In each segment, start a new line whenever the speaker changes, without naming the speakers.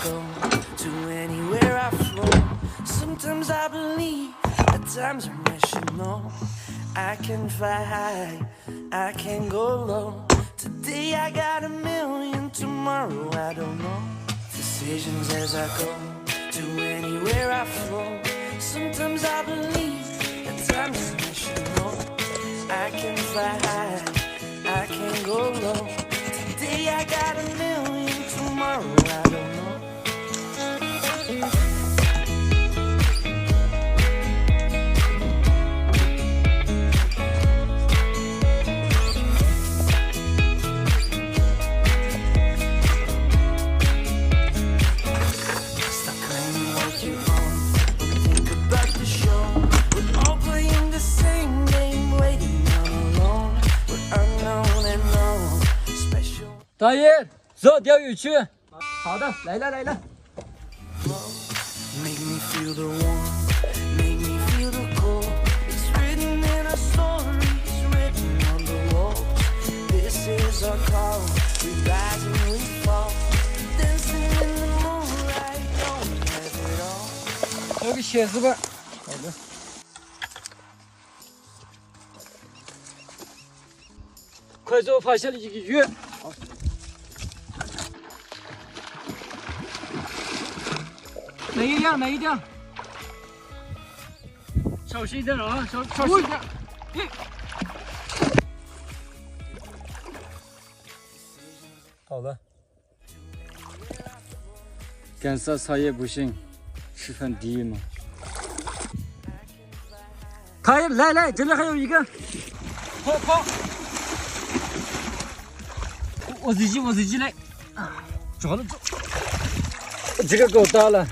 go, to anywhere I flow. Sometimes I believe, at times I wish you know. I can fly high, I can go low. Today I got a million, tomorrow I don't know. Decisions as I go, to anywhere I flow. Sometimes I believe, at times I wish you know. I can fly high, I can go low. Today I got a million, tomorrow I don't know.
导演，走钓鱼去。好的，来了来了。
Make me feel the warmth, make me feel the cold. It's written in our stories, written on the walls. This is our call, we rise and we fall. Dancing in the moonlight, don't have it all.
有个写字本。好的。快走，发现了一个鱼。好。没一样，没一样。小心一点啊，小心一点。好了。干啥啥也不行，吃饭第一嘛。看，来，这里还有一个。跑！我自己来。抓了，这个够大了。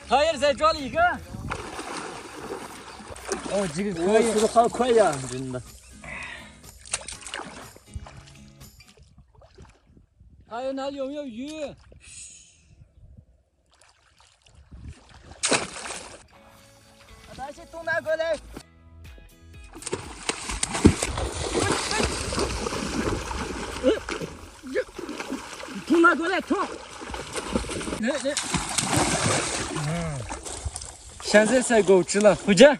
他也再抓了一个。哦，这个可以。速度好快呀，真的。还有哪里有没有鱼？把那些桶拿过来。桶拿过来，桶。来。现在才够吃了，回家。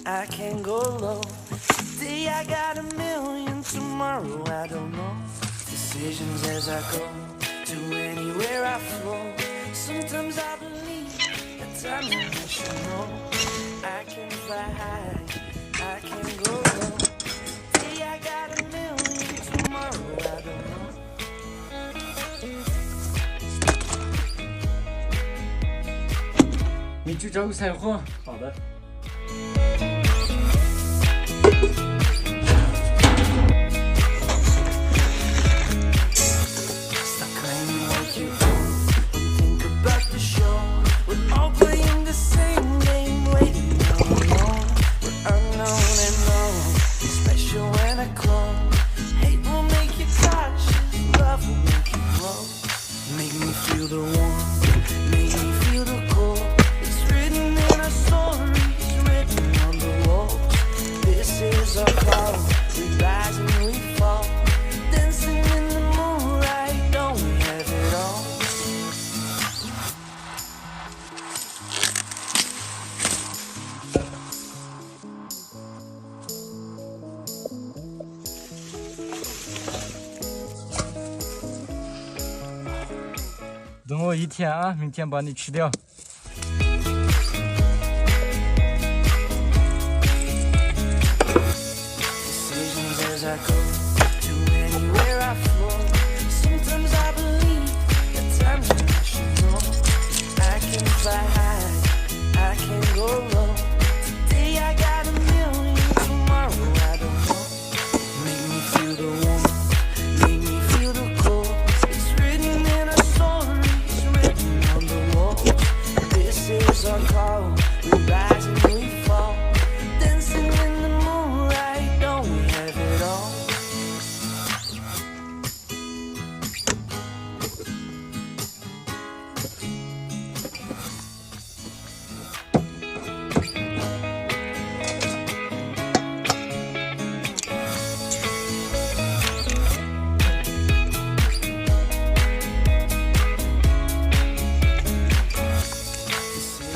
I can go low. Today I got a million, tomorrow I don't know. Decisions as I go, to anywhere I flow. Sometimes I believe, at times I wish you know. I can fly high, I can go low. Today I got a million, tomorrow I don't know.
你去找个柴火。好的。等我一天啊，明天把你吃掉。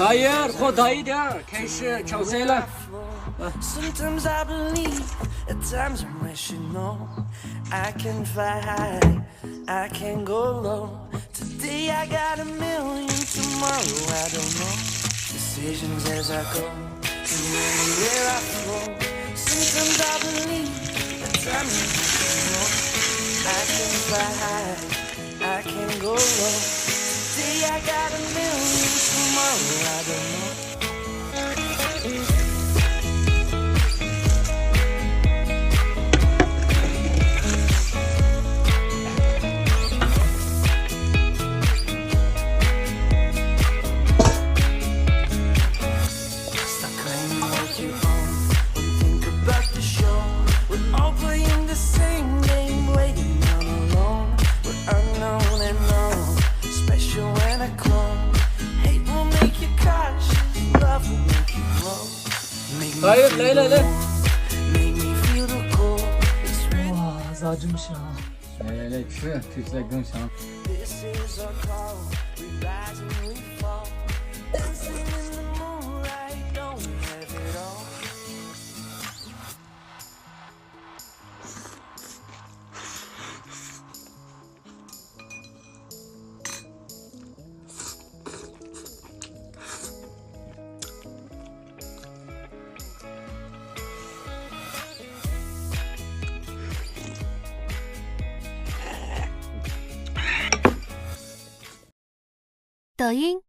Hayır, Xudayı da keşi çalsayla.
Sometimes I believe, at times I wish you know I can fly high, I can go low. Today I got a million, tomorrow I don't know. Decisions as I go, and anywhere I flow. Sometimes I believe, at times I wish you know I can fly high, I can go low. Today I got a million, tomorrow I don't know.
Hayır, Leyla. Vaa, acımış ya. Leyla, şu tüysek gün şan.
抖音